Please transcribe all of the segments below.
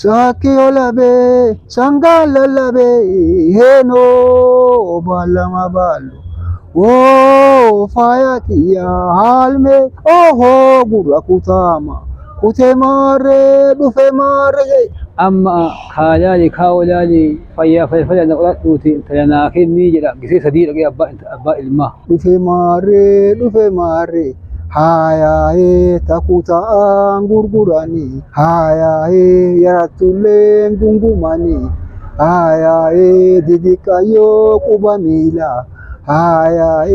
Saki olabe sangala labe heno balama balu o fayati ya halme oho gura kutama kutemare dufe mare amma kaalali kaawlali fayya fayya naqlat tuti tanakini jira gisi sadira ga abba ilma dufe mare haya takuta gurgurani haya yaratule gungumani haya didikayo kubamila haya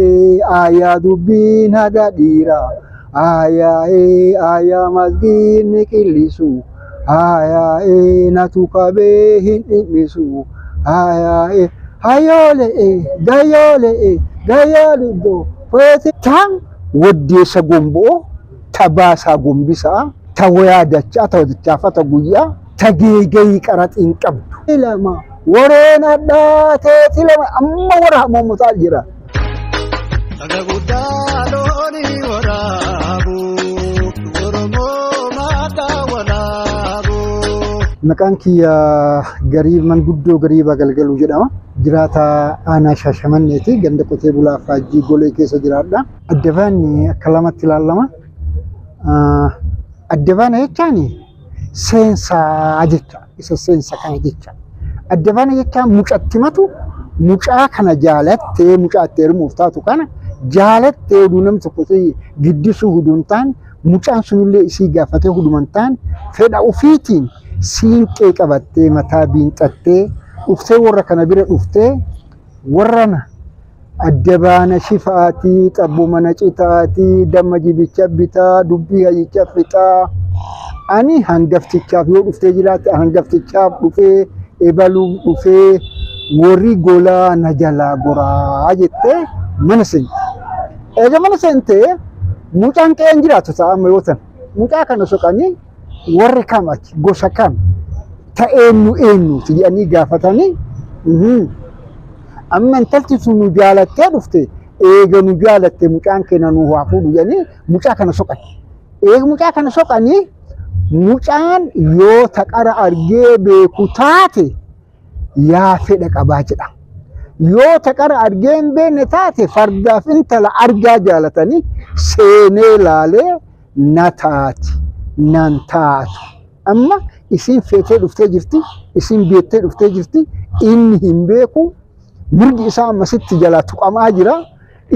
aya dubin hadadira aya mazgin kilisu haya natukabe hindimisu haya hayole gayole do fete tang وديسا غومبو تباسا غومبيسا تويا دچا تو دچافتا غويا تگيگي قرات انقب لما ورينا داتي تلما اما ورا ممتاجرا تغودالوني ورابو ورمو ماتا ولابو مكانكي غريب من غدو غريبا غلغلو جدما jiraata aanaa Shaashamanneeti ganda qotee bulaa Faajjii Golee keessa jiraadha. Addabaanni akka lamatti ilaalama. Addabaana jechaan seensaa jecha isa seensa kana jecha. Addabaana jechaan mucatti matu mucaa kana jaalattee mucaatti hirmuuf taatu kana jaalattee oduu namni tokko giddisuu huduun ta'an mucaan sunillee isii gaafatee huduman ta'an fedha ofiitiin siinqee qabattee mataa biinxattee uftee warra kana bira dhuftee warrana addabaana shifaatii xabbu mana citaatii damma jibicha bitaa dubbii hayyicha fixaa ani hangaftichaaf yoo dhuftee jiraatte hangaftichaaf dhufee ebaluu dhufee warri golaa na jalaa goraa jettee mana seente. Eega mana seentee mucaan qe'een jiraatu ta'ama yoo ta'an mucaa kana soqanii warri kam achi gosa kam ta'eennu jedhanii gaafatanii amma intalti sun nu jaalattee dhufte eega nu jaalatte mucaan keenya nu waa fuudhu jedhanii mucaa kana soqan. Eega mucaa kana soqanii mucaan yoo taqara argee beeku taate yaa fedha qabaa jedha. Yoo taqara argee hin beekne taate fardaaf intala argaa jaalatanii seenee laalee na taati nan taatu. Amma isin feetee dhuftee jirti, isin beettee dhuftee jirti, inni hin beeku, mirgi isaa ammasitti jalaa tuqamaa jira,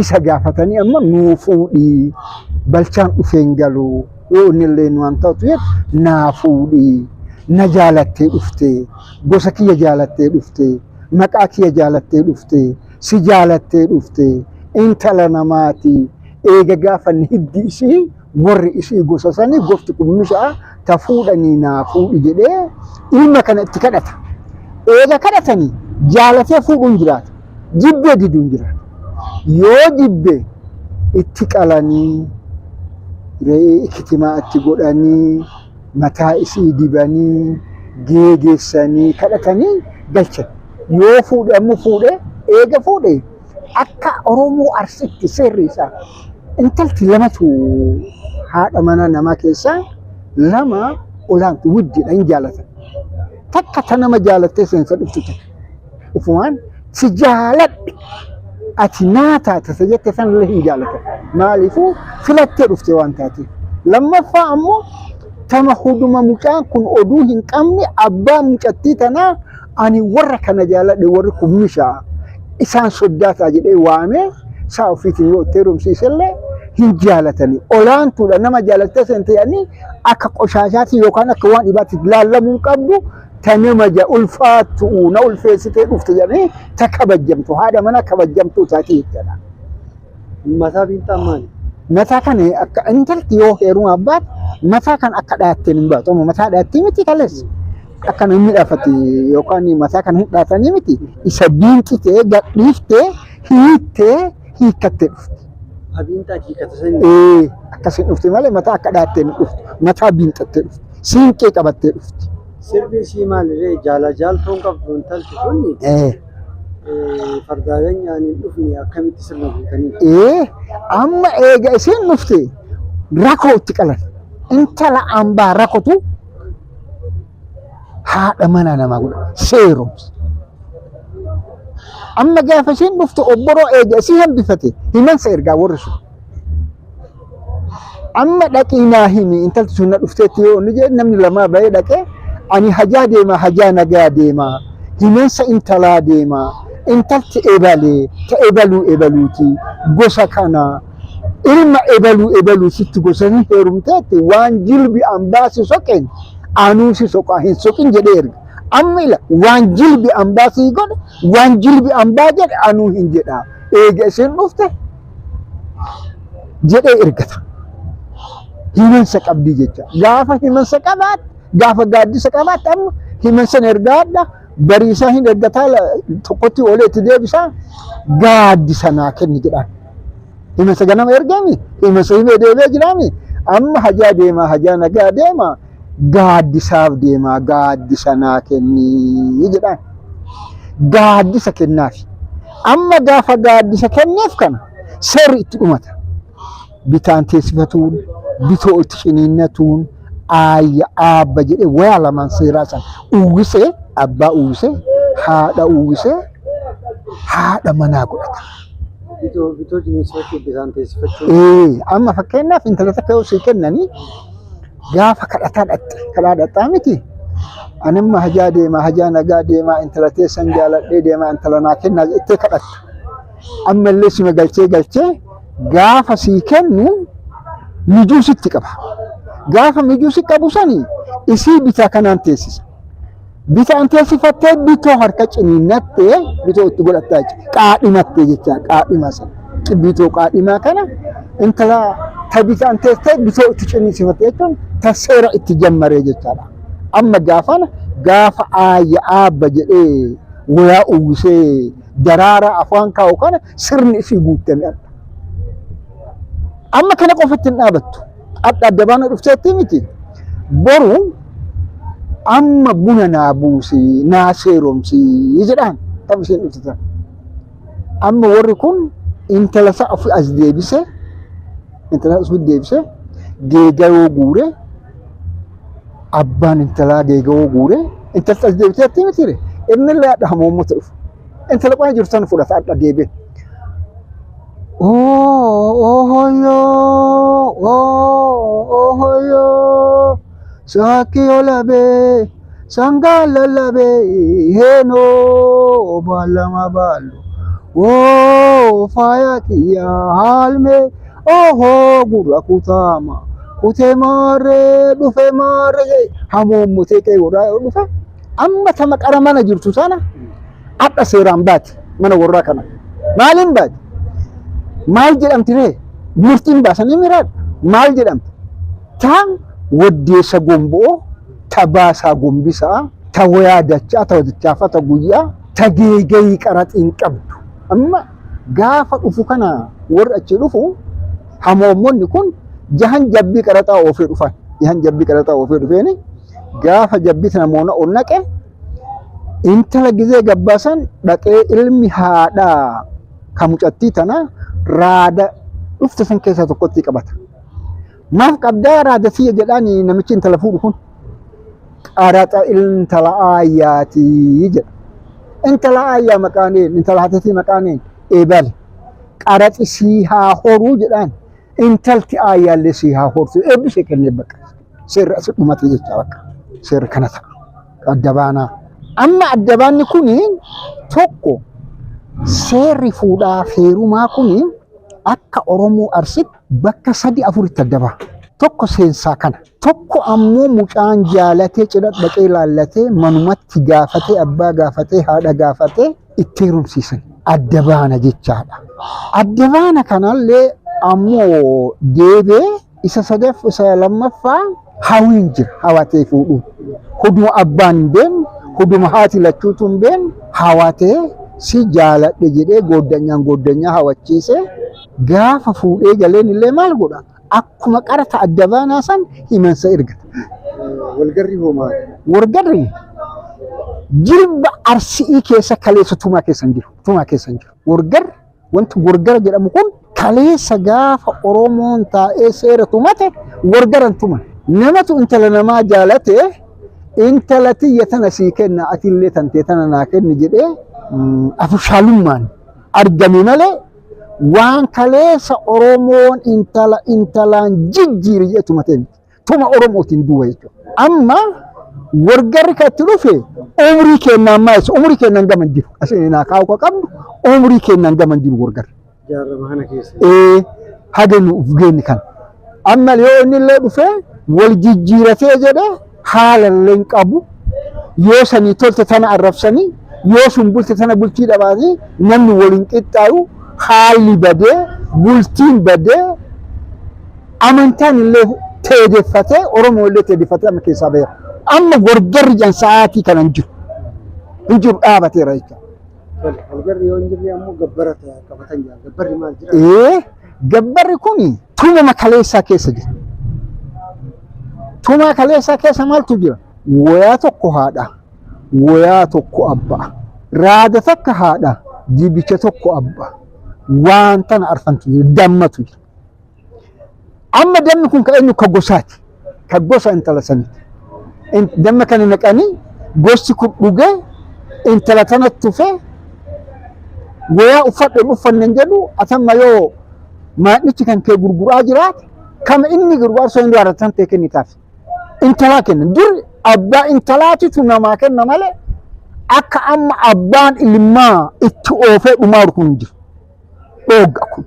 isa gaafatanii amma nuu fuudhii, balchaan dhufeen galuu, yoo innillee nu waan ta'utu jedhu naa fuudhii, na jaalattee dhuftee, gosa kiyya jaalattee dhuftee, maqaa kiyya jaalattee dhuftee, si jaalattee dhuftee, intala namaatii, eega gaafanni hiddi isii, warri isii gosa sanii gofti kummishaa ta fuudhanii naa fuudhi jedhee ilma kana itti kadhata. Eega kadhatanii jaalatee fuudhuun jiraata. Jibbee diduun jiraata. Yoo jibbe itti qalanii re'ee ikitimaa itti godhanii mataa isii dibanii geegeessanii kadhatanii galchan. Yoo fuudhe ammoo fuudhe eega fuudhe akka Oromoo Arsiitti seerri isaa intalti lamatu haadha mana namaa keessaa lama olaantu wuddiidha hin jaalatan. Takka ta nama jaalattee seensa dhuftu takka. Ufumaan si jaaladhe ati naa taate isa jette sanillee hin jaalatan. Maaliifuu filattee dhufte waan taateef. Lammaffaa ammoo tama huduma mucaan kun oduu hin qabne abbaa mucattii tanaa ani warra kana jaaladhe warri kummishaa isaan soddaataa jedhee waamee saa ofiitiin yoo itti heerumsiisellee hin jaalatanii. Olaantuudha nama jaalattee seente jedhanii akka qoshaashaatii yookaan akka waan dhibaatti laallamuu hin qabdu ta nama ulfaattu na ulfeessitee dhufte jedhanii ta kabajjamtu haadha mana kabajjamtuu taatee jechuudha. Mataa biinxaan maali? Mataa kana akka intalti yoo heeruma abbaat mataa kan akka dhaatteen hin baatu. Mataa dhaattii miti kaleessa. Akka namni dhaafate yookaan mataa kan hin dhaatanii miti isa biinqitee gadhiiftee hiittee hiikkattee dhufte. Abiintaa hiikkata sanii? Akkasiin dhufte malee mataa akka dhaatteen dhufte. Mataa biinxattee dhufte. Siinqee qabattee dhufte. Sirbi ishii maalirree jaalatoon qabdu intalti kunni fardaaleen nyaaniin dhufni akkamitti sirna guutanii? Amma eega isiin dhufte rakoo itti qalan. Intala ambaa rakotu haadha mana namaa godha seeromsa. Amma gaafa isheen dhufte obboroo eega isii hambifate himansa ergaa warri sun. Amma dhaqii naa himi intalti sun na dhufteetti yoo inni jedhe namni lamaa bahee dhaqee ani hajaa deema hajaa nagaa deema himansa intalaa deema intalti ebalee ta ebaluu ebaluuti gosa kana ilma ebaluu sitti gosanii heerumteetti waan jilbi ambaasi soqeen anuusi soqaa hin soqin jedhee erga. Amma ila waan jilbi ambaasii godhe waan jilbi ambaa jedhe anuu hin jedhaa eega isheen dhufte jedhee ergata. Himansa qabdii jecha gaafa himansa qabaat gaafa gaaddisa qabaat amma himansan ergaadha bariisaa hin ergataa tokkotti oolee itti deebisaa gaaddisa naa kenni jedhaan. Himansa ganama ergami himansa himee deebee jiraami amma hajaa deemaa hajaa nagaa deemaa gaaddisaaf deemaa gaaddisa naa kenni jedhaan. Gaaddisa kennaafi amma gaafa gaaddisa kenneef kana seerri itti dhumata. Bitaan teessifatuun bitoo itti ciniinnatuun aayya aabba jedhee wayaa lamaan seeraa san uwwisee abbaa uwwisee haadha uwwisee haadha manaa godhata. Bitoo ciniinsifachuu bitaan teessifachuu. Amma fakkeenyaaf intala takka yoo sii kennanii gaafa kadhataa dhaqxaa miti. Animma hajaa deemaa hajaa nagaa deemaa intala teessan jaaladhee deemaa intala naa kennaa jettee kadhatta. Ammallee sima galchee gaafa sii kennu mijuu sitti qaba. Gaafa mijuu si qabu sanii isii bitaa kanaan teessisa. Bitaan teessifattee bitoo harka ciniinnattee bitoo itti godhattaa qaadhimattee jecha qaadhima sana. Bitoo qaadhimaa kana intala ta bitaan teessee bitoo itti ciniinsifattee jechuun ta seera itti jammaree jechaadha. Amma gaafa aayya aabba jedhee wayaa uwwisee daraara afaan kaa'u kana sirni isii guuttame adda. Amma kana qofatti hin dhaabattu. Adda baana dhufteetti miti. Boru amma buna naa buusii naa seeromsii jedhaan tam isheen dhufte. Amma warri kun intala isaa ofii as deebise geegayoo guure abbaan intalaa geegayoo guure intalti as deebiteetti miti. Inni illee adda hamoommota dhufu. Intala qonna jirtan fudhata adda deebiin. Ohoyo sakio labe sangala labe heno balama balu faya kia halme gura kutama kutemare dufe mare hamommute ke gura dufe amma tama qaramana jirtu sana adda seeraan baati mana warra kana maalin baati maal jedhamti ree murtiin baasanii miraad maal jedhamti taan waddeessa gomboo ta baasaa gombisaa ta wayaa dachaa ta wadichaafata guyyaa ta geegayii qaraxiin qabdu. Amma gaafa dhufu kana warri achi dhufu hamoommonni kun jahan jabbii qaraxaa oofee dhufan. Jahan jabbii qaraxaa oofee dhufeeni gaafa jabbii sana moona ol naqe intala gizee gabbaasan dhaqee ilmi haadhaa kamucattii tana raada dhufte san keessaa tokkotti qabata. Maaf qabdaa raada siyya jedhaani namichi intala fuudhu kun qaraxa intala aayyaati jedha. Intala aayyaa maqaaneen intala haatiitii maqaaneen eebal qaraxi sii haa horuu jedhaan intalti aayyaallee sii haa hortu eebbisee kennee bakka seerri asi dhumate jecha bakka seerri kana ta'a adda baanaa. Amma adda baanni kuni tokko seerri fuudhaa feerumaa kuni akka Oromoo Arsitti bakka 3-4 adda baa. Tokko seensaa kana. Tokko ammoo mucaan jaalatee cidha dhaqee laallatee manumatti gaafatee abbaa gaafatee haadha gaafatee itti heerumsiisan. Adda baana jechaadha. Adda baana kanallee ammoo deebee isa lammaffaa hawwiin jira hawatee fuudhu. Huduma abbaan hin beekne huduma haati lachuutu hin beekne hawatee si jaaladhe jedhee gooddanyaa hawachiisee gaafa fuudhee galeen illee maal godha? Akkuma qarata adda baanaa san himansa ergata. Walgarri hoomaa. Wargarri jilba Arsii keessa kaleessa tumaa keessan jiru. Wargarri wanti wargara jedhamu kun kaleessa gaafa Oromoon taa'ee seera tumate wargaran tuman. Namatu intala namaa jaalate intalati yatana sii kenna atillee tantee tana naa kenni jedhee afshaalummaan argame malee waan kaleessa Oromoon intalaan jijjiiri jedhuma ta'e tuma Oromootiin duuba jechuudha. Amma wargarri katti dhufe umrii kennaan maayis umrii kennaan gaman jiru asiin naa kaa'u qabnu umrii kennaan gaman jiru wargarri. Jaarrama kana keessa. Haga nuuf geenye kan. Amma yoo inni illee dhufe wal jijjiiratee jedhee haala illee qabu yoo sanii tolte tana arrabsanii yoo sun bulte tana bultii dhabaatee namni waliin qixxaayu haalli badee bultiin badee amantaan illee teedeffatee Oromoo illee teedeffatee amma keessaa baheera. Amma wargarri jan sa'aatii kana hin jiru dhaabateera jechuudha. Wargarri yoo hin jirre ammoo gabbara qabatan jira. Gabbarri maal jira? Gabbarri kuni tuma kaleessaa keessa jira. Tuma kaleessaa keessa maaltu jira? Wayaa tokko haadha, wayaa tokko abbaa, raada takka haadha, jibicha tokko abbaa. Waan tana arfantu jira, dammatu jira. Amma dammi kun kan inni ka gosaati, ka gosa intala saniiti. Damma kana naqanii gosti kun dhugee intala tanatti tufee wayaa uffadhan uffannan jedhu atamma yoo maadhichi kan kee gurguraa jiraate kama inni gurguraa soo hin waaratan ta'e kennitaaf. Intalaa kennan dur abbaa intalaatitu namaa kenna malee akka amma abbaan ilmaa itti oofee dhumaa kun jiru. Dhoogga kun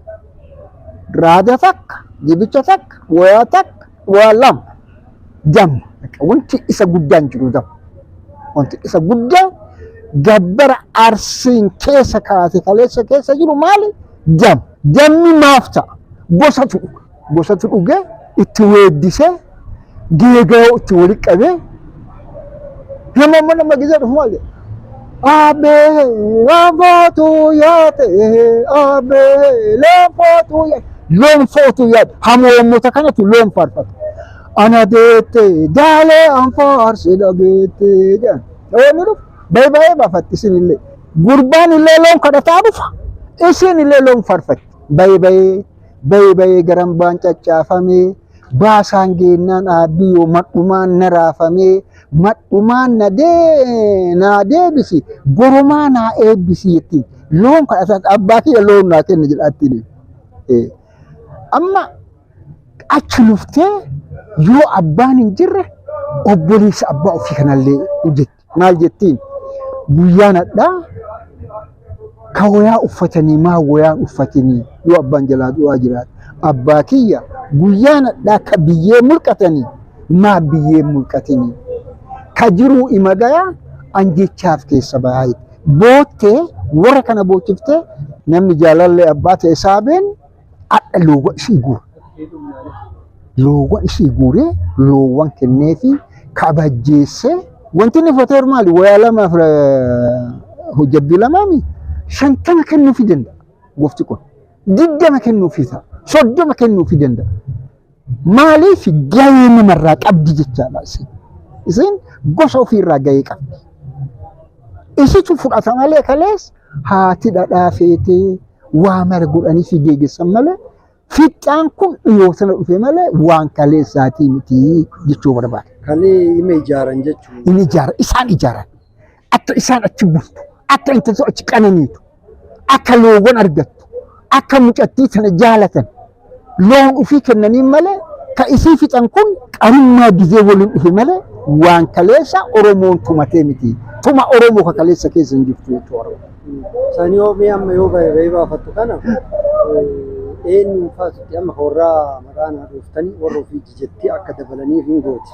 raada takka, jibicha takka, wayaa takka, waa lama damma. Wanti isa guddaan jiru damma. Wanti isa guddaan gabbara arsiin keessa kaate kaleessa keessa jiru maali? Damma. Dammi maaf ta'a? Gosatu dhugee itti weeddisee geega'oo itti wali qabee nama gizee dhufu maal jedha? Abee laafootu yaate loon footu yaate hamoommota kanatu loon faarfata. Ana deette daalee anfaarsi dhageette jedhan. Yoo dhufu baay'ee baafatti isinillee gurbaan illee loon kadhataa dhufa isinillee loon faarfatti. Baay'ee garan baan caccaafamee baasaan geennaan aabbiyoo madhumaan na raafamee madhumaan naa deebisi goromaa naa eebbisi jettiin loon kadhataa abbaa kiyya loon naa kenna jedhaatti. Amma achi luftee yoo abbaan hin jirre obboleessa abbaa ofii kanallee hojjetti. Maal jettiin? Guyyaan hadhaa ka wayaa uffatanii maa wayaan uffatanii yoo abbaan jalaa du'aa jiraate. Abbaa kiyya guyyaan hadhaa ka biyyee mulqatanii maa biyyee mulqatanii. Ka jiruu ima gayaa anjechaaf keessa baay'ee. Boottee warra kana boochiftee namni jaalallee abbaa ta'e saabeen adda loowwan ishii guura. Loowwan ishii guuree loowwan kenneefi kabajjeessee wanti inni foteer maali? Wayaa lamaaf hojjabbii lamaami 50 kennuufii danda'a goofti kun. 20 kennuufii ta'a. 30 kennuufii danda'a. Maaliif gahee namarraa qabdi jechaadha isin. Isin gosa ofiirraa gahee qabdi. Isitu fudhata malee kalees haati dhadhaa feetee waa mara godhanii fi geeggessan malee fixaan kun dhiyoo sana dhufe malee waan kaleessaatii miti jechuu barbaada. Kalee ima ijaaran jechuudha. Inni ijaaran, isaan ijaaran. Akka isaan achi bultu, akka intalli achi qananiitu, akka loowwan argattu, akka mucattii sana jaalatan. Loon ofii kennanii malee ka isii fixan kun qarummaa gizee waliin dhufe malee waan kaleessa Oromoon tumatee miti. Tuma Oromoo ka kaleessa keessa hin jirtu jechuudha. Sani yoo mee amma yoo baay'ee baafattu kana eenyuun faasutti amma warraa maqaan haadhoftanii warra ofii jettee akka dabalanii hin gooti.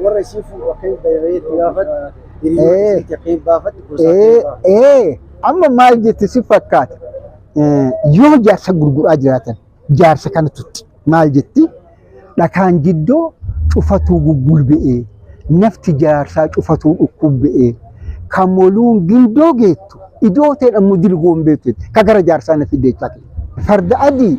Warra isii fuudhu akka baay'ee itti gaafatti hiriyoota itti akka hin baafatti gosa. Amma maal jetti si fakkaata? Yoo jaarsa gurguraa jiraatan jaarsa kana tutti maal jetti? Dhakaan jiddoo cufatuu guggulbe'ee nafti jaarsaa cufatuu dhukkubbe'ee kan moluun gindoo geettu idoo ta'edha mudirgoon beektu ka gara jaarsaa na fideechaa farda adii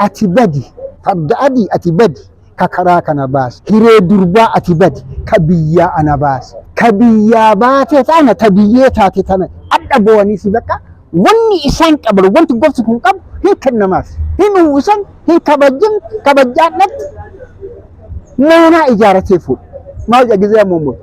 ati badi farda adii ati badi ka karaa kana baas hiree durbaa ati badi ka biyyaa ana baas ka biyyaa baate tana ta biyyee taate tana adda bo'anii si bakka wanni isaan qaban wanti gosti kun qabu hin kennamaaf hin uwwisan hin kabajjaadhatti mana ijaarratee fuudha. Maal jagizee ammoo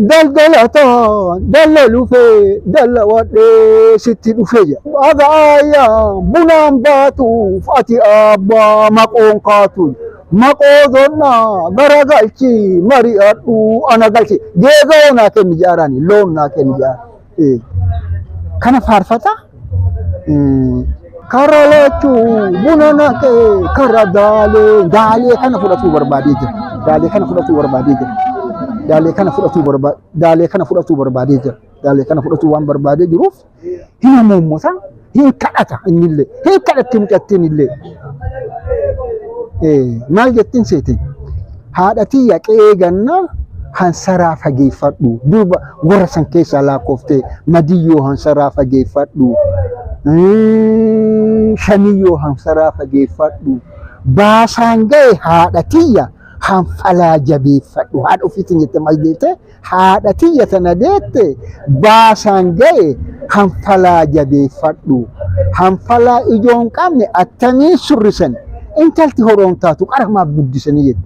daldalataan dallaluufee dallawadhee sitti dhufee jira. Agaayyaa bunaan baatuuf ati abbaa maqoon kaatuun maqoo donnaa garagalchi mari'adhu ana galchi geegoo naa kenni jaarani loon naa kenni jaarani. Kana faarfata karra lachuu buna naqee karra daalee kana fudhatuu barbaadee jira. Daalee kana fudhatuu barbaadee jira. Daalee kana fudhatuu barbaadee jira. Daalee kana fudhatuu waan barbaadee jiruuf hin mummota hin kadhata innillee hin kadhatti mucattiin illee. Maal jettiin seetiin haadhatii yaqee ganna hansaraa fageeffadhu durba warra san keessaa lakkooftee madiyyoo hansaraa fageeffadhu shaniyyoo hansaraa fageeffadhu baasaan ga'e haadhatiyya hanfalaa jabeeffadhu haadha ofiitiin jette maal jette haadhatiyya tana deette baasaan ga'e hanfalaa jabeeffadhu hanfalaa ijoon qabne attamii surrisan intalti horoon taatu qaramaaf guddisanii jette.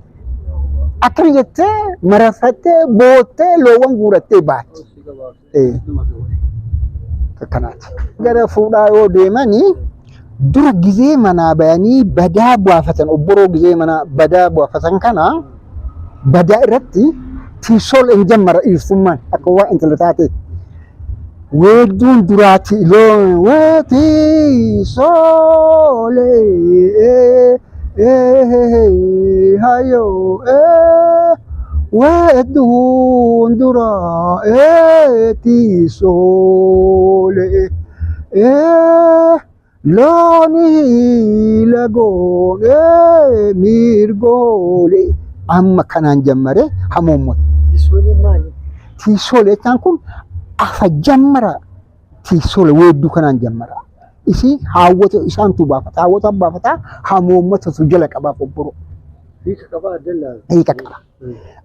Akkana jettee marafattee boottee loowwan guurattee baatti. Akkanaati. Gara fuudhaa yoo deemanii dura gizee manaa bayanii badaa bu'aafatan obboroo gizee manaa badaa bu'aafatan kana badaa irratti tiisool hin jammara dhiirsummaan akka waan intala taate. Weedduun duraati loon weetii soolee hayo weedduun duraati soolee looni lagoon mirgoolee amma kanaan jammare hamuummata. Tiisolee jechaan kun afa jammara tiisolee weedduu kanaan jammara. Isi hawwata isaantu baafata hawwata baafata hamuummata jala qabaaf obboroo. Hiika qabaa dallaa. Hiika qaba.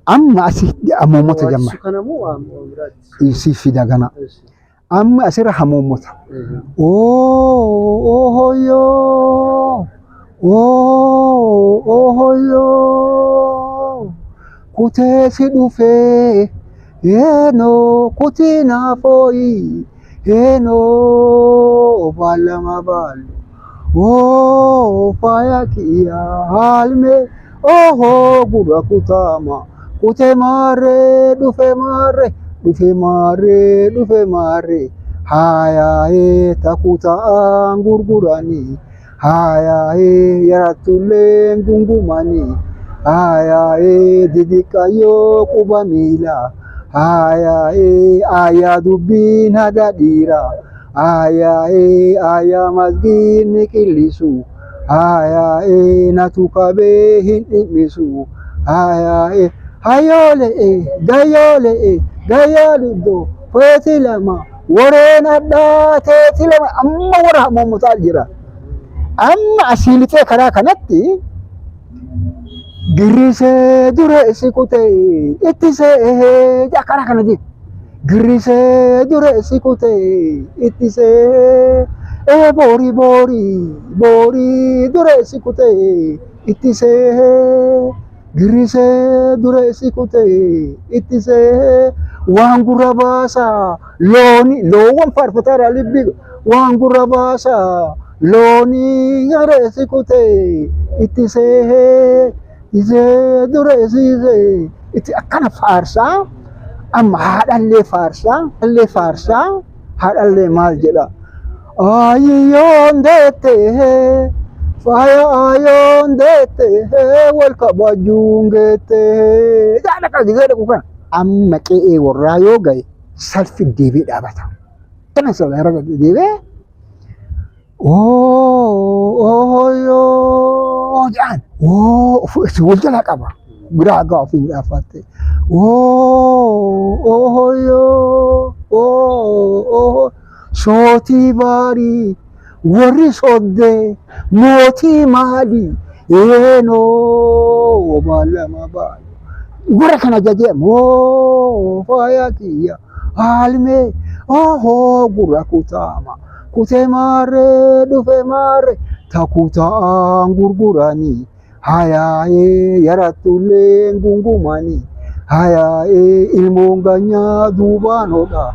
Amma asii hamuummata jammara. Isi fida gana. Amma asirra hamuummata. Oohoyyoo oohoyyoo kutee si dhufee yeenoo kutii naafooyi. Eno balama balu faya kia halme gura kutama kute mare dufe mare haya takuta gurgurani haya yaratule ngungumani haya didikayo kubamila aya aya dubin hadadira aya mazgin kilisu aya natukabe hinimisu aya hayole gayole do fetilama warena da tetilama amma wara mutal jira amma asilite kara kanatti Girise dure sikute itise jakara kana di girise dure sikute itise bori dure sikute itise girise dure sikute itise wangura basa lowan farfatara libbi wangura basa loni yare sikute itise Ize dure ize iti akkana faarsaa amma haadhallee faarsaa haadhallee maal jedha ayyoon deette faaya ayyoon deette wal kabajuun geette jaala qaba jigee dhaqu kana amma qe'ee warraa yoo gahe salfi deebii dhaabata kana salfi raga deebee jaan wajjala qaba biraa gaa ofii dhaafatte shootii baarii warri soddee mootii maalii eenoo maalama baalu gura kana jajee faaya kiyya haalmee gura kutaama kutee maarree dhufe maarree takutaan gurguranii hayaa'ee yaratulleen gungumanii hayaa'ee ilmoon ganyaa duubaan hodha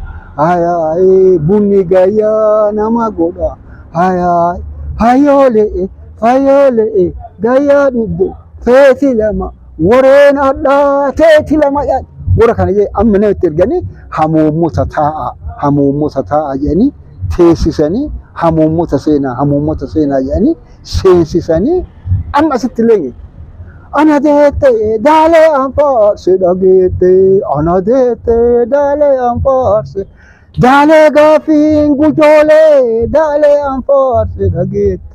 hayaa'ee bunni gayyaa nama godha hayaa'ee hayyoolee fayyoolee gayyaa dhugde feeti lama wareen addaa teeti lama warra kana jee amma namatti erganii hamoommota taa'a jedhanii teessisanii hamoommota seenaa jedhanii seensisanii amma asitti illee ana deette daalee anfaarse dhageette ana deette daalee anfaarse daalee gaafiin gujoolee daalee anfaarse dhageette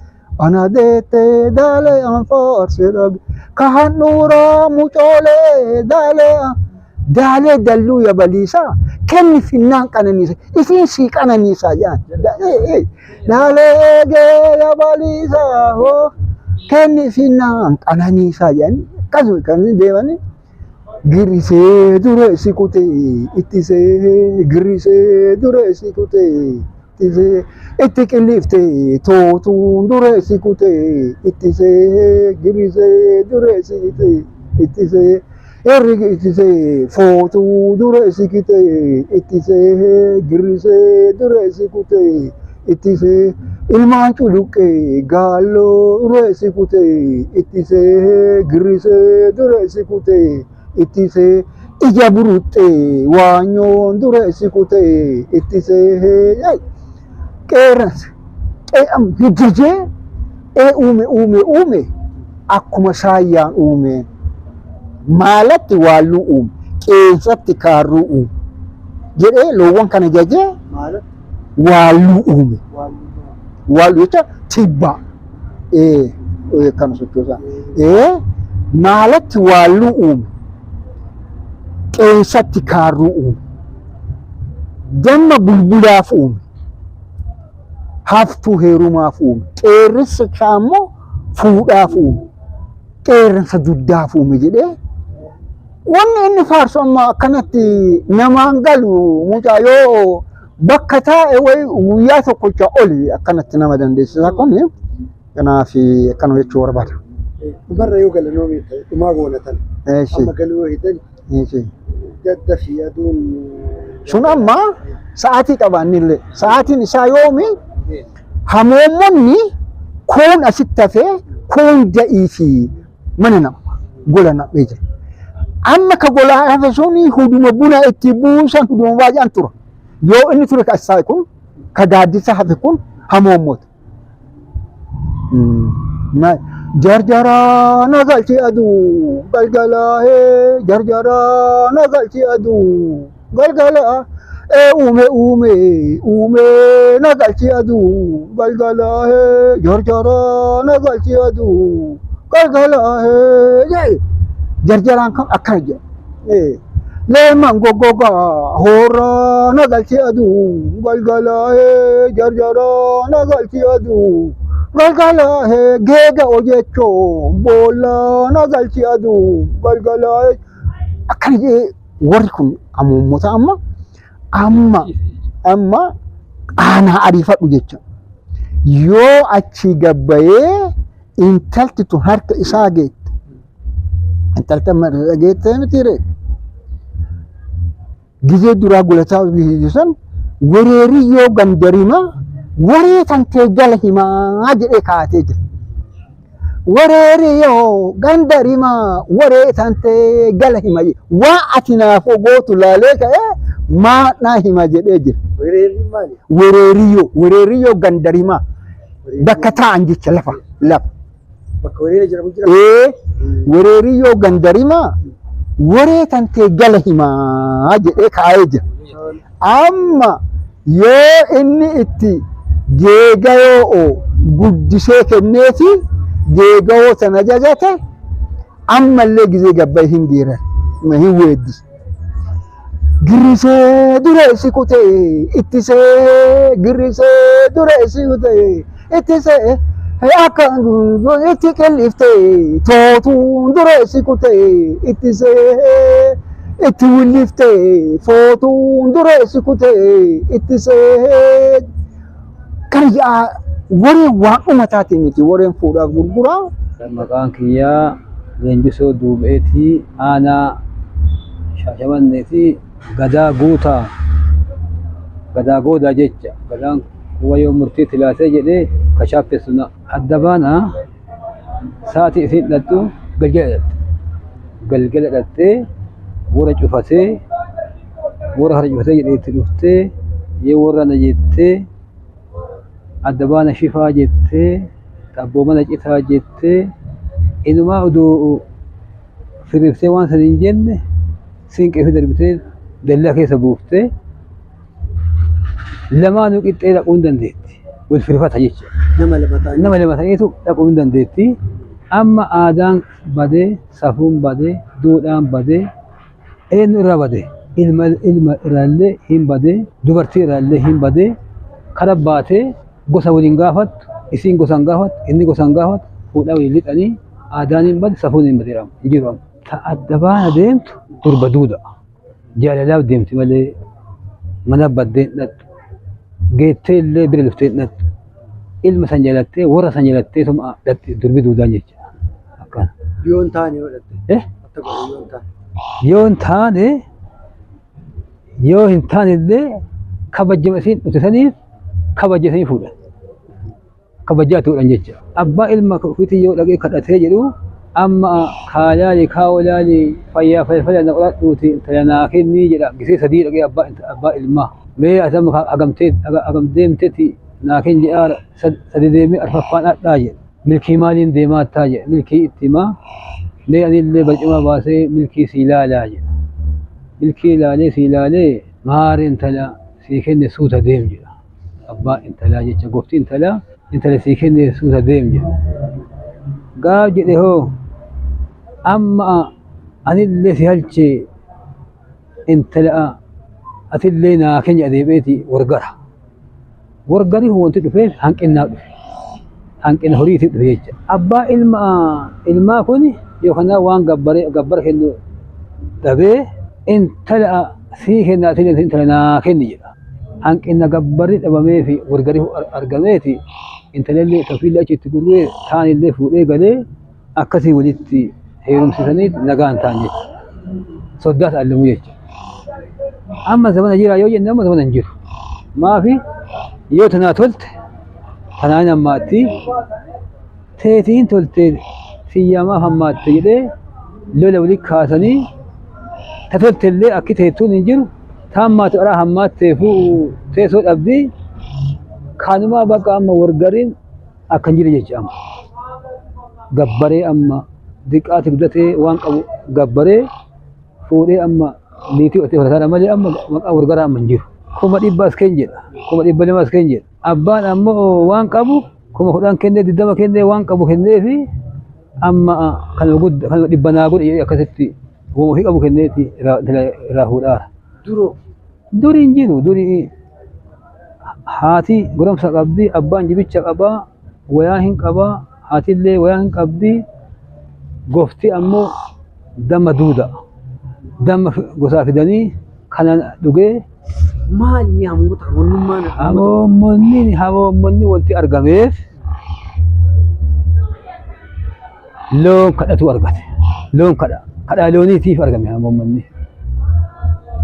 ana deette daalee anfaarse dhageette kahan nuuraa mucoolee daalee dalluu yabaliisaa kenni finnaan qananiisa isiin sii qananiisaa jedhan daalee eegee yabaliisaa hoo kenni finnaan qananiisaa jedhan akkasuma kan deemanii girisee dura isi kutee ittisee girisee dura isi kutee ittisee itti qilliftee tootuun dura isi kutee ittisee girisee dura isi kutee ittisee ergi ittisee footuu dura isi kutee ittisee girisee dura isi kutee ittisee ilmaan culuqqee gaalloo dura isi kutee ittisee girisee dura isi kutee ittisee ija buruxxee waanyoon dura isi kutee ittisee qeerransa hijjajee uume akkuma saayyaan uume maalatti waalluu uume qeensatti kaarruu uume jedhee loowwan kana jajee waalluu uume waalluu jecha tibbaa kana sochoosaa maalatti waalluu uume qeensatti kaarruu uume damma bulbulaaf uume haftuu heerumaaf uume qeerransa shaammoo fuudhaaf uume qeerransa duddaaf uume jedhee wanni inni faarsu amma akkanatti namaan galu mucaa yoo bakka taa'e wayi guyyaa tokkocha oli akkanatti nama dandeessisa kun kanaaf akkana jechuu barbaada. Dhumarra yoo galanoo ta'e dhumaa goonatan amma galuu yoo hidan gadda fi aduun sun amma sa'aatii qabaannillee sa'aatiin isaa yoomi hamoomonni kun asitti hafee kun da'ii fi mana nama gola naqee jira. Amma ka golaa hafe suni huduma buna itti buusan huduma baay'aan tura. Yoo inni ture kasaa kun ka gaaddisa hafe kun hamoommoota. Jarjara nagalchi aduu galgalaa jarjara nagalchi aduu galgalaa uume nagalchi aduu galgalaa jarjara nagalchi aduu galgalaa jarjaraan kan akkana jedha leeman goggoga hoorraa nagalchi aduu galgalaa jarjaraa nagalchi aduu galgalaa geega hojjechoo boollaa nagalchi aduu galgalaa akkana jedhee warri kun hamoommoota amma aanaa ariifadhu jecha yoo achi gabbayee intalti tun harka isaa geette intalta geette miti ree gizee duraa gulataa san wereerii yoo gandarima waree tantee jala himaa jedhee kaatee jira. Wereerii yoo gandarima waree tantee jala hima waa ati naaf gootu laalee ka'ee maadhaa hima jedhee jira. Wereerii yoo gandarima bakka taa'an jecha lafa. Bakka wereerii jedhamu jira. Wereerii yoo gandarima waree tantee jala himaa jedhee kaa'ee jira. Amma yoo inni itti geegayoo guddisee kenneefi geegayoo sana jajate ammallee gizee gabbay hin geeran hin weeddis. Girisee dura isi kutee ittisee girisee dura isi kutee ittisee akka itti qilliftee tootuun dura isi kutee ittisee itti williftee footuun dura isi kutee ittisee kan warreen waan uummataatii miti warreen fuudhaaf gurguraa. maqaan kiyyaa Leenjisoo Duubeetii aanaa Shaashamanneetii gadaa guutaa gadaa goodaa jecha gadaan kuwa yoo murtii tilaasee jedhee kashaappessuna adda baana sa'aatii isiin dhattu galgala dhattee warra cufatee warra hara cufatee jedhee itti dhuftee yoo warra na jettee adda baana shifaa jettee xabboo mana citaa jettee inumaa oduu firiiftee waan san hin jenne siinqee fi darbitee dallaa keessa buuftee lamaanuu qixxee dhaquu hin dandeetti. Wal firfata jecha. Nama lama ta'eetu dhaquu hin dandeetti. Amma aadaan badee, safuun badee, duudhaan badee, eenyu irraa badee, ilma irraallee hin badee, dubartii irraallee hin badee, kara baatee gosa waliin gaafattu, isiin gosaan gaafattu, inni gosaan gaafattu, fuudhaa waliin lixanii aadaan hin bade, safuun hin badeeramu. Hin jiru amma. Ta adda baana deemtu durba duuda. Jaalalaaf deemti malee mana baddeen dhattu. Geettee illee bira dhuftee dhattu. Ilma san jaalattee warra san jaalattee suma dhatti durbi duudaan jecha. Akkana. Yoon taane yoo dhatte. Yoon taane yoo hin taane illee kabajjama isiin dhufte saniif kabajjatanii fuudhan. Kabajjaa tuudhan jecha. Abbaa ilma ofiitii yoo dhaqee kadhatee jedhu amma kaalaali kaawolaali fayyaa fayyafayyaa na qoradhuuti intala naa kennii jedha gisee sadii dhaqee abbaa ilmaa. Mee asama agamdeemteeti naa kenni jedhaa sadi deemee arfaffaan adhaa jedha. Milkii maaliin deemaa attaa jedha. Milkii itti himaa. Mee anillee barcuma baasee milkii sii ilaalaa jedha. Milkii ilaalee sii ilaalee maari intala sii kenne suuta deem jedha. Abbaan intalaa jecha gooftii intalaa intala sii kenne suuta deem jedha. Gaaf jedhe hoo amma anillee si halchee intala atillee naa keenya adeebeeti wargara. Wargari wanti dhufeef hanqinnaa dhufe. Hanqina horiitiif dhufe jecha. Abbaa ilmaa kun yookaan waan gabbara kennu dhabee intala sii kenna atillee intala naa kenni jedha. Hanqina gabbarri dhabamee fi wargari argameeti intalallee tafiillee achitti gurguree taanillee fuudhee galee akkasii walitti heerumsisanii nagaan ta'an jecha. Soddaa ta'allamu jecha. Amma zamana jira yoo jenne amma zamana hin jiru. Maafi yoo tanaa tolte tanaan ammaatti teetiin tolte siyyamaaf ammaatte jedhee lola walitti kaasanii ta tolte illee akki teettuun hin jiru taammaatu qaraa hammaatteefuu teessoo dhabdii kanumaa bakka amma wargariin akka hin jirre jecha amma. Gabbaree amma diqqaati guddatee waan qabu gabbaree fuudhee amma niitii otee fudhataadha malee amma maqaa wargaraa amma hin jiru. 100 kenn jedha. 200 kenn jedha. Abbaan ammoo waan qabu 10 kennee 20 kennee waan qabu kennee fi amma kan 100 godhe akkasitti homo qabu kenneeti irraa fuudhaara. Duri hin jiru. Duri haati goromsa qabdi, abbaan jibicha qabaa, wayaa hin qabaa, haatillee wayaa hin qabdi, gofti ammoo damma duuda. Damma gosaa fidanii kanan dhugee maali hamoota wannummaan hamoonni wanti argameef loon kadhatu argate. Loon kadhaa looniitiif argame hamoonni.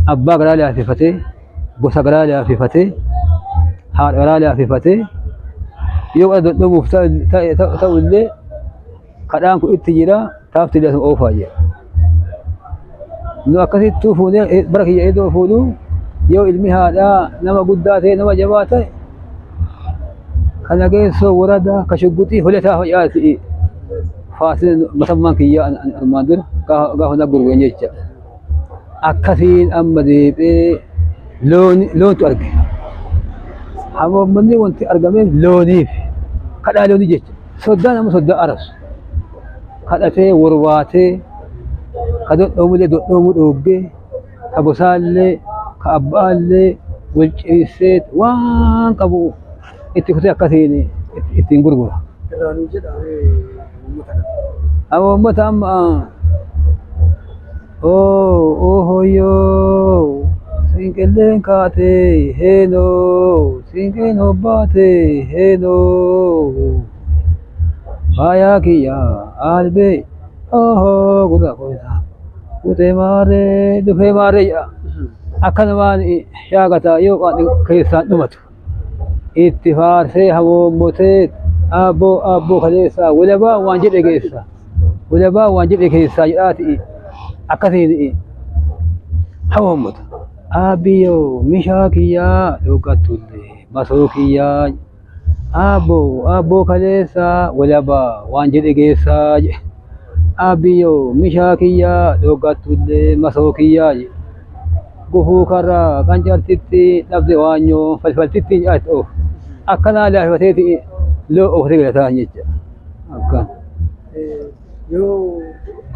Abbaa garaa laafifatee, gosa garaa laafifatee, haadha garaa laafifatee yoo qada dhodhomuuf ta'u illee kadhaan kun itti jira taafti illee oofaa jira. Nu akkasittuu fuudhee bara kiyya eedoo fuudhu yoo ilmi haadhaa nama guddaa ta'e nama jabaa ta'e kana geessoo warada ka shugguxii holetaa facaati faasii masammaan kiyya armaan dura gaafa na gurguran jecha. Akkasiin amma deebi'ee loontu arge. Hamoonni wanti argameef looniif kadhaa loonii jecha. Soddaan amma soddaa arasu. Kadhatee warwaatee ka dhodhoomullee dhodhoomuu dhoggee ka gosaallee ka abbaallee wal ciisee waan qabu itti kutee akkasiin ittiin gurgura. Uummata amma hoyyoo sinqilleen kaatee heenoo sinqeen hobbaatee heenoo faayaa kiyyaa albee ohoo gurra qoysaa kutee maaree dhufee maaree jedha akkanamaan shaagataa yoo qaadhi keessaan dhumatu itti faarsee hamoomotee abboo kaleessaa walabaa waan jedhe geessa walabaa waan jedhe keessaa jedhaati akkasiin hamoomota abiyyoo mishaa kiyyaa dhuggattullee masoo kiyyaa abboo kaleessaa walabaa waan jedhe geessaa jedhe abiyyoo mishaa kiyyaa dhuggattullee masoo kiyyaa jedhe gufuu karraa qancartitti dhabde waanyoo falfaltitti jedhato akkanaa laafifateeti loo oofte galataan jecha akkan yoo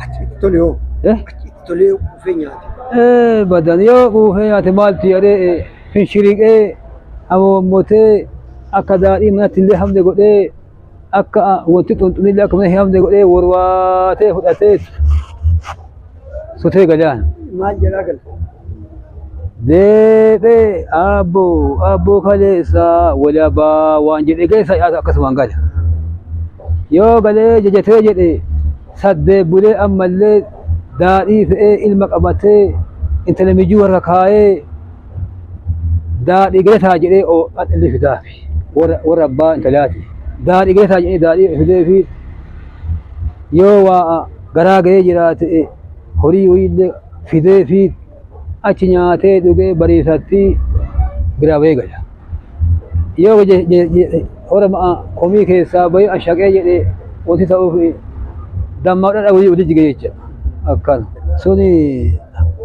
achitti tole yoo achitti tolee quufee nyaate badan yoo quufee nyaate maaltu jedhee finshiriqee hamoomotee akka daadhii manatti illee hamde godhee akka wanti xunxunillee akka mana hamde godhee warwaatee fudhatee sotee galaan maal jedhaa gala deebi'ee abboo kaleessaa walabaa waan jedhe geessa yaasa akkasumaan gala yoo galee jajatee jedhe saddeet bulee ammallee daadhii fe'ee ilma qabatee intala mijuu warra kaayee daadhii galataa jedhee adhallee fidaafi warra abbaa intalaati daadhii galataa jedhee daadhii fideefi yoo waa garaa ga'ee jiraate horii wayiillee fideefi achi nyaatee dhugee bariisatti biraa bahee gala yoo hora komii keessaa bahee ashaqee jedhee wanti ta'uuf dammaadha dhawii walitti jige jecha akkana suni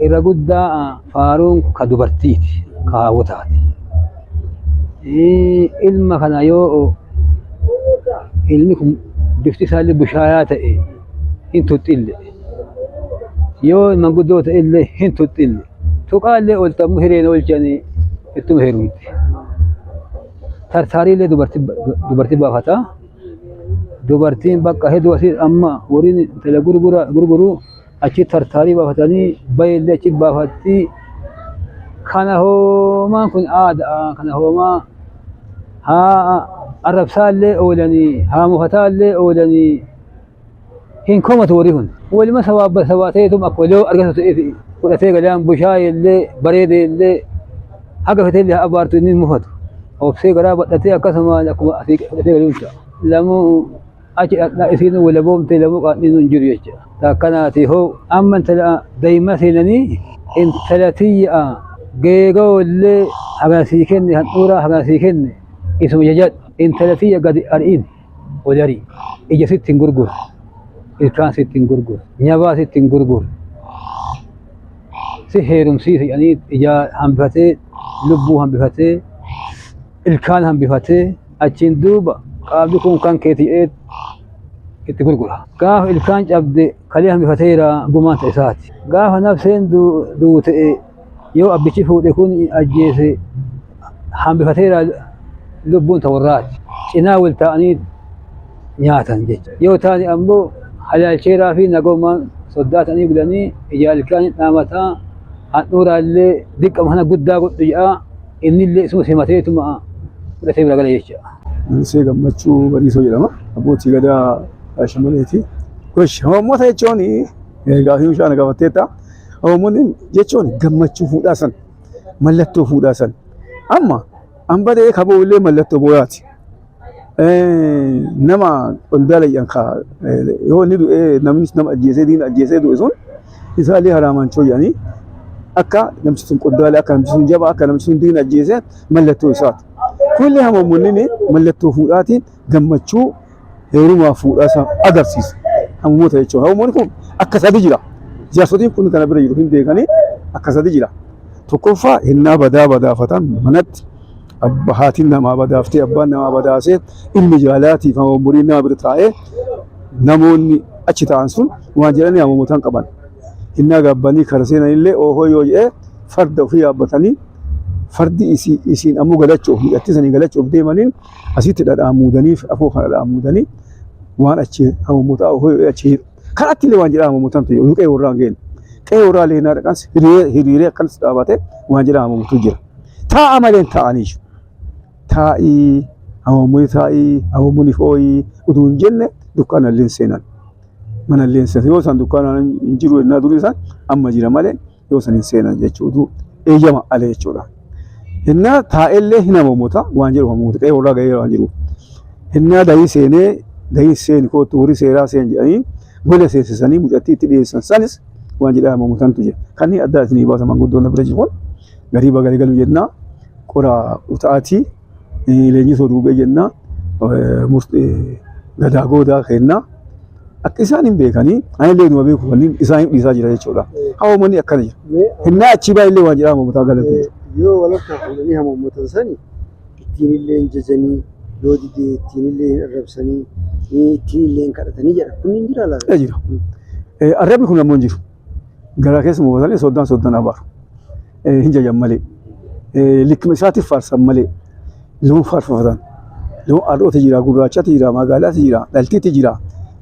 irra guddaa faaruun ka dubartiiti ka hawwataati ilma kana yoo ilmi kun bifti isaallee bushaayaa ta'e hin tuxxille yoo manguddoo ta'e illee hin tuxxille tuqaallee oltamu hireen olchanii ittuma heerumti tartaariillee dubartii baafata dubartiin bakka hedduu asii amma wariin intala gurguru achi tartaarii baafatanii bayeellee achi baafatti kana hoomaan kun aadaa kana hoomaa haa arrabsaallee oolanii haa mufataallee oolanii hin komatu warii kun walima sabaateetum akka waloo argatu ta'eeti fudhatee galaan bushaayellee bareedeellee haga feteellee haa abaartu inni mufatu obsee garaa badhatee akkasumaan akkuma asii fudhatee galuunta lamuu achi dhadhaa isiin walaboomtee lamuu qaadhiin hin jiru jecha akkanaati hoo amma intala daa'ima seenanii intala tiyya geegawollee hagasii kenne handhuuraa hagasii kenne isuma jajadhu intala tiyya gadi ari'in walarii ija sitti hin gurguru ilkaan sitti hin gurguru nyabaa sitti hin gurguru si heerumsiisa jedhanii ijaa hambifatee lubbuu hambifatee ilkaan hambifatee achiin duuba qaabdi kun kan keeti jedhee itti gurgura gaafa ilkaan cabde kalee hambifateera gumaan ta'e isaati gaafa nafseen duute yoo abbichi fuudhe kun ajjeese hambifateera lubbuun ta'urraati cinaa wal ta'anii nyaatan jecha yoo taani ammoo halaalcheeraa fi nagoomaan soddaatanii bulanii ijaa ilkaan dhaamataa handhuuraallee diqqama kana guddaa godhu jedhaa innillee isuma simateetuma fudhatee bira gala jecha. Nisee gammachuu bariisoo jedhama. Abbootii gadaa Shaashamaneeti. Gosh, hawaammoota jechuun gaafii bishaan gaafatteetta. Hawaammoonni jechuun gammachuu fuudhaa san, mallattoo fuudhaa san. Amma hambadee kaboollee mallattoo booyaati. Nama qondaala yankaa yoo inni du'ee namni nama ajjeesee diina ajjeesee du'e sun isaallee haraamanchoo jedhanii akka namni sun qondaala akka namni sun jaba akka namni sun diina ajjeesee mallattoo isaati. Kulli hawaammoonni mallattoo fuudhaatiin gammachuu heerumaa fuudhaa agarsiisa. Hawaammoota jechuun hawaammoonni kun akka sadi jira. Jaarsotiin kun kana bira jiru hin beekanii akka sadi jira. Tokkoffaa hinnaa badaafatan manatti haatiin namaa badaaftee abbaan namaa badaasee ilmi jaalaatiif hawaammoonni nama bira taa'ee namoonni achi ta'an sun waan jedhanii hawaammotaan qaban. Hinnaa gaabbanii kara seenanillee oohoo yoo jedhee farda ofii yaabbatanii fardi isiin ammoo galachuuf hidhattisanii galachuuf deemaniin asitti dhadhaa muudaniif afoo kana dhadhaa muudanii waan achi hawaammotaa oohoo achi kanatti illee waan jedhaa hawaammotaan ta'e luqee warraan geenne. qe'ee horaa leenaa dhaqans hiriiree akkanas dhaabate waan jedhamutu jira. Taa'a malee taa'anii jiru. Taa'ii hawaamuni taa'ii hawaamuni fooyii utuu hin jenne dukkaana illee seenan. Mana illee seenan yoo isaan dukkaana hin jiru ennaa durii isaan amma jira malee yoo isaan hin seenan jechuudha. Eeyyama alee jechuudha. Innaa taa'ellee hin hamamuuta waan jedhu hamamuuta qe'ee horaa gahee waan jiru. Innaa dayii seenee dayii seeni kootu horii seeraa seen jedhanii gola seensisanii mucattii itti dhiyeessan sanis waan jedhaa hamamuutantu jira. Kanneen adda isinii baasa manguddoon bira jiru kun garii bagalii galuu jennaa qora utaatii leenjisoo duubee jennaa gadaa goodaa kennaa akka isaan hin beekanii anillee numa beeku kanneen isaan dhiisaa jira jechuudha. Hawaamonni akkana jira. Innaa achi baay'illee waan jedhaa hamamuutaa galatu. Yoo walakkaa fuudhanii hamamuutan sani ittiin illee jajanii yoo didee ittiin illee arrabsanii ittiin illee kadhatanii jedha kun hin jira laata? Jira. Arrabni kun ammoo hin jiru. Garaa keessa muufatanii soddaan abaaru. Hin jajan malee. Likkima isaatiif faarsan malee. Loon faarfatan. Loon haadhooti jira, gurraachati jira, magaalaati jira, dhaltiitti jira,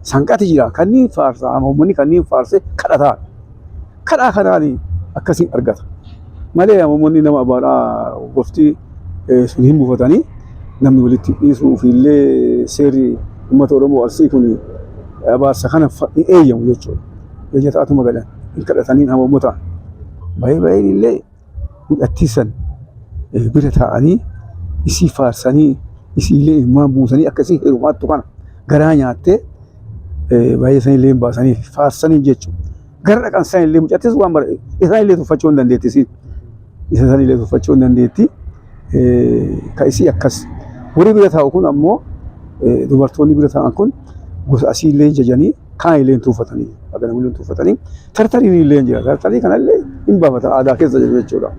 sanqaati jira. Kanneen faarsaa hamoomonni kanneen faarsee kadhataa. Kadhaa kanaanii akkasiin argata. Malee hamoomonni nama abaaraa goftii sun hin buufatanii namni walitti dhiisuu ofiillee seerri uummata Oromoo Arsii kun abaarsa kana hin eeyyamu jechuudha. Ija taa'atu magalaan hin kadhataniin hamoommota. Baay'een illee mudhattiisan bira taa'anii isii faarsanii isiillee ilmaan buusanii akkasii heerumaattu kana garaa nyaattee baay'ee san illee baasanii faarsanii jechuudha. Gara dhaqan san illee mucattis waan bara isaan illee tuffachuu hin dandeetti isiin. Isaan illee tuffachuu hin dandeetti. Ka isii akkas. Warri bira taa'u kun ammoo dubartoonni bira taa'an kun gosa asii illee jajanii kaan illee tuuffatanii agana illee tuuffatanii tartariin illee jira. Tartarii kanallee hin baafata aadaa keessa jiru jechuudha.